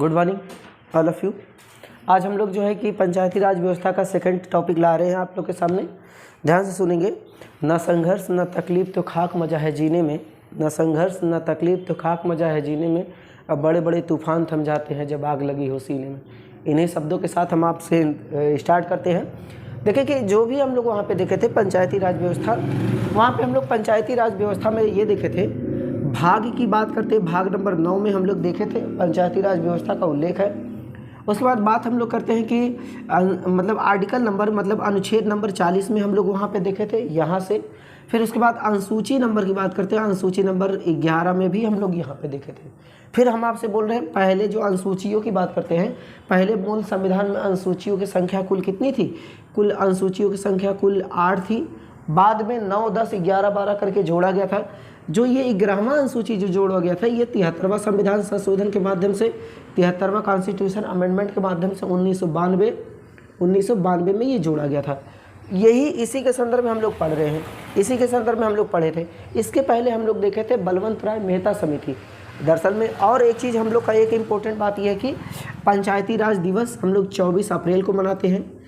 Good morning all of you. आज हम लोग जो है कि पंचायती राज व्यवस्था का सेकंड टॉपिक ला रहे हैं आप लोग के सामने। ध्यान से सुनेंगे। न संघर्ष न तकलीफ तो खाक मजा है जीने में, न संघर्ष न तकलीफ तो खाक मजा है जीने में, अब बड़े बड़े तूफान थम जाते हैं जब आग लगी हो सीने में। इन्हीं शब्दों के साथ हम आपसे स्टार्ट करते हैं। देखिए कि जो भी हम लोग वहाँ पे देखे थे पंचायती राज व्यवस्था, वहाँ पे हम लोग पंचायती राज व्यवस्था में ये देखे थे, भाग की बात करते हैं। भाग नंबर 9 में हम लोग देखे थे पंचायती राज व्यवस्था का उल्लेख है। उसके बाद बात हम लोग करते हैं कि मतलब आर्टिकल नंबर मतलब अनुच्छेद नंबर 40 में हम लोग वहाँ पे देखे थे यहाँ से। फिर उसके बाद अनुसूची नंबर की बात करते हैं, अनुसूची नंबर 11 में भी हम लोग यहाँ पे देखे थे। फिर हम आपसे बोल रहे हैं पहले जो अनुसूचियों की बात करते हैं, पहले मूल संविधान में अनुसूचियों की संख्या कुल कितनी थी? कुल अनुसूचियों की संख्या कुल 8 थी। बाद में 9, 10, 11, 12 करके जोड़ा गया था। जो ये 11वां अनुसूची जो जोड़ा गया था, ये 73वां संविधान संशोधन के माध्यम से, 73वां कॉन्स्टिट्यूशन अमेंडमेंट के माध्यम से 1992 में ये जोड़ा गया था। यही इसी के संदर्भ में हम लोग पढ़ रहे हैं, इसी के संदर्भ में हम लोग पढ़े थे। इसके पहले हम लोग देखे थे बलवंत राय मेहता समिति। दरअसल में और एक चीज़ हम लोग का एक इम्पोर्टेंट बात यह है कि पंचायती राज दिवस हम लोग 24 अप्रैल को मनाते हैं।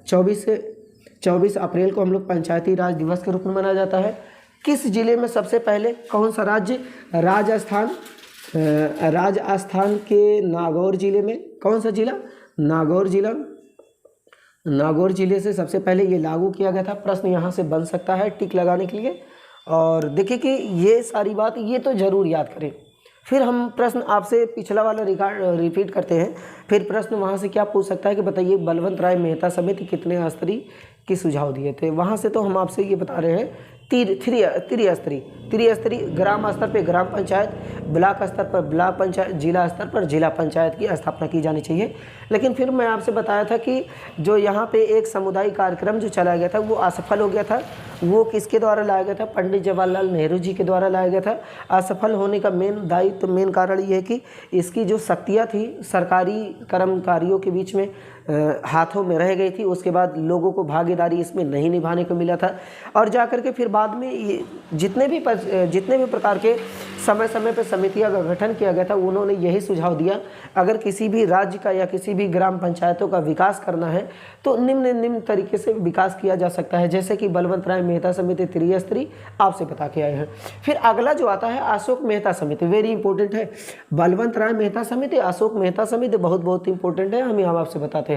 24 अप्रैल को हम लोग पंचायती राज दिवस के रूप में मनाया जाता है। किस जिले में सबसे पहले, कौन सा राज्य? राजस्थान के नागौर जिले में। कौन सा जिला? नागौर जिला। नागौर जिले से सबसे पहले ये लागू किया गया था। प्रश्न यहाँ से बन सकता है टिक लगाने के लिए। और देखिए कि ये सारी बात ये तो ज़रूर याद करें। फिर हम प्रश्न आपसे पिछला वाला रिपीट करते हैं। फिर प्रश्न वहाँ से क्या पूछ सकता है कि बताइए बलवंत राय मेहता समिति कितने स्तरीय की सुझाव दिए थे? वहाँ से तो हम आपसे ये बता रहे हैं त्रिस्तरीय ग्राम स्तर पे ग्राम पंचायत, ब्लॉक स्तर पर ब्लॉक पंचायत, जिला स्तर पर जिला पंचायत की स्थापना की जानी चाहिए। लेकिन फिर मैं आपसे बताया था कि जो यहाँ पे एक सामुदायिक कार्यक्रम जो चलाया गया था वो असफल हो गया था। वो किसके द्वारा लाया गया था? पंडित जवाहरलाल नेहरू जी के द्वारा लाया गया था। असफल होने का मेन कारण ये है कि इसकी जो शक्तियाँ थी सरकारी कर्मचारियों के बीच में हाथों में रह गई थी। उसके बाद लोगों को भागीदारी इसमें नहीं निभाने को मिला था। और जाकर के फिर बाद में ये जितने भी प्रकार के समय पर समितियों का गठन किया गया था, उन्होंने यही सुझाव दिया, अगर किसी भी राज्य का या किसी भी ग्राम पंचायतों का विकास करना है तो निम्न तरीके से विकास किया जा सकता है। जैसे कि बलवंत राय मेहता समिति त्रिस्तरीय आपसे बता के आए हैं। फिर अगला जो आता है अशोक मेहता समिति, वेरी इंपॉर्टेंट है। बलवंत राय मेहता समिति, अशोक मेहता समिति बहुत इंपॉर्टेंट है, हम आपसे बताते हैं।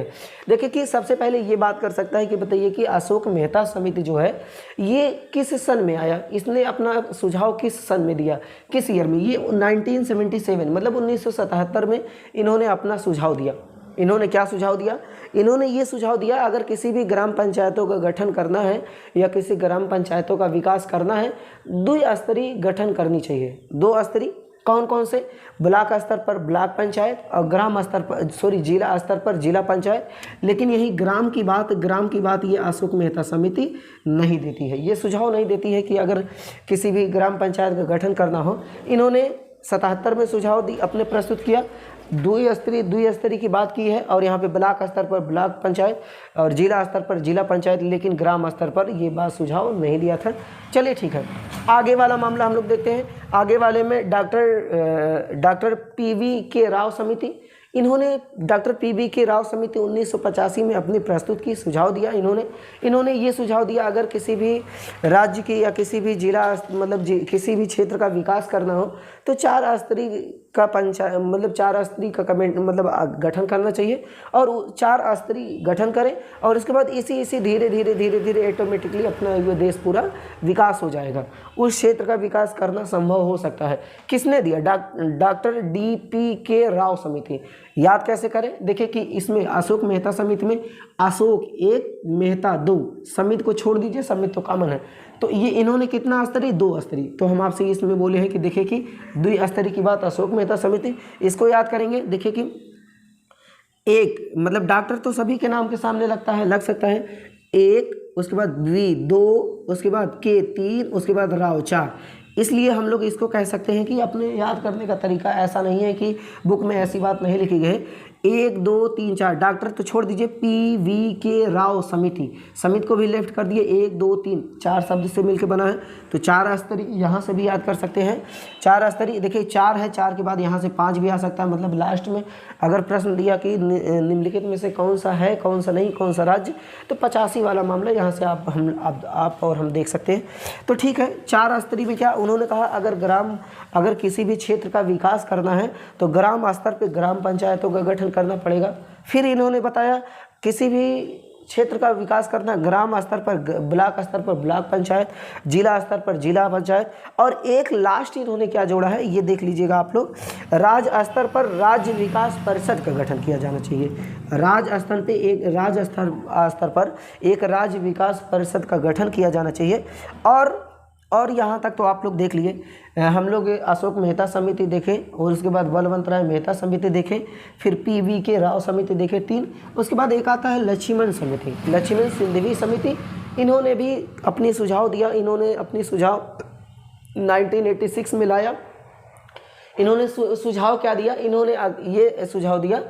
देखिए कि सबसे पहले ये बात कर सकता है कि बताइए कि अशोक मेहता समिति जो है ये किस सन में आया? इसने अपना सुझाव किस सन में दिया, किस ईयर में? ये 1977 मतलब 1977 में इन्होंने अपना सुझाव दिया। इन्होंने क्या सुझाव दिया? इन्होंने ये सुझाव दिया, अगर किसी भी ग्राम पंचायतों का गठन करना है या किसी ग्राम पंचायतों का विकास करना है, द्विस्तरीय गठन करनी चाहिए। 2 स्तरीय कौन कौन से? ब्लॉक स्तर पर ब्लॉक पंचायत और ग्राम स्तर पर जिला स्तर पर जिला पंचायत। लेकिन यही ग्राम की बात ये अशोक मेहता समिति नहीं देती है। ये सुझाव नहीं देती है कि अगर किसी भी ग्राम पंचायत का गठन करना हो। इन्होंने 77 में सुझाव अपने प्रस्तुत किया, द्विस्तरीय की बात की है। और यहाँ पे ब्लॉक स्तर पर ब्लॉक पंचायत और जिला स्तर पर जिला पंचायत, लेकिन ग्राम स्तर पर ये बात सुझाव नहीं दिया था। चलिए ठीक है, आगे वाला मामला हम लोग देखते हैं। आगे वाले में डॉक्टर पीवी के राव समिति। इन्होंने डॉक्टर पीवी के राव समिति 1985 में अपनी प्रस्तुत की सुझाव दिया। इन्होंने ये सुझाव दिया, अगर किसी भी राज्य के या किसी भी जिला मतलब किसी भी क्षेत्र का विकास करना हो तो 4 स्तरीय का पंचायत मतलब 4 स्तरीय का कमेंट मतलब गठन करना चाहिए। और 4 स्तरीय गठन करें और उसके बाद इसी धीरे ऑटोमेटिकली अपना ये देश पूरा विकास हो जाएगा। उस क्षेत्र का विकास करना संभव हो सकता है। किसने दिया? डॉक्टर DP के राव समिति। याद कैसे करें? देखिए कि इसमें अशोक मेहता समिति में अशोक 1, मेहता 2, समिति को छोड़ दीजिए, समिति तो कॉमन है। तो ये इन्होंने कितना स्तरीय? 2 स्तरीय। तो हम आपसे इसमें बोले हैं कि देखिए कि द्विस्तरीय की बात अशोक मेहता समिति, इसको याद करेंगे। देखिए कि 1 मतलब डॉक्टर तो सभी के नाम के सामने लग सकता है। 1, उसके बाद द्वि 2, उसके बाद के 3, उसके बाद राव 4। इसलिए हम लोग इसको कह सकते हैं कि अपने याद करने का तरीका ऐसा नहीं है कि बुक में ऐसी बात नहीं लिखी गई है। 1 2 3 4 डॉक्टर तो छोड़ दीजिए, PVK राव समिति, समिति को भी लेफ्ट कर दिए। 1 2 3 4 शब्द से मिलकर बना है, तो 4 स्तरीय यहाँ से भी याद कर सकते हैं। 4 स्तरीय देखिए 4 है, 4 के बाद यहाँ से 5 भी आ सकता है। मतलब लास्ट में अगर प्रश्न दिया कि निम्नलिखित में से कौन सा है, कौन सा नहीं, कौन सा राज्य, तो 85 वाला मामला यहाँ से आप और हम देख सकते हैं। तो ठीक है, 4 स्तरीय में क्या उन्होंने कहा, अगर किसी भी क्षेत्र का विकास करना है तो ग्राम स्तर पे ग्राम पंचायतों का गठन करना पड़ेगा। फिर इन्होंने बताया किसी भी क्षेत्र का विकास करना, ग्राम स्तर पर ब्लॉक स्तर पर ब्लॉक पंचायत, जिला स्तर पर जिला पंचायत, और एक लास्ट इन्होंने क्या जोड़ा है ये देख लीजिएगा आप लोग, राज्य स्तर पर राज्य विकास परिषद का गठन किया जाना चाहिए। राज्य स्तर पर एक राज्य विकास परिषद का गठन किया जाना चाहिए। और यहाँ तक तो आप लोग देख लिए, हम लोग अशोक मेहता समिति देखें, और उसके बाद बलवंत राय मेहता समिति देखें, फिर PVK राव समिति देखें 3, उसके बाद एक आता है लक्ष्मण समिति, लक्ष्मण सिंधवी समिति। इन्होंने भी अपनी सुझाव दिया, इन्होंने अपनी सुझाव 1986 में लाया। इन्होंने सुझाव क्या दिया, इन्होंने ये सुझाव दिया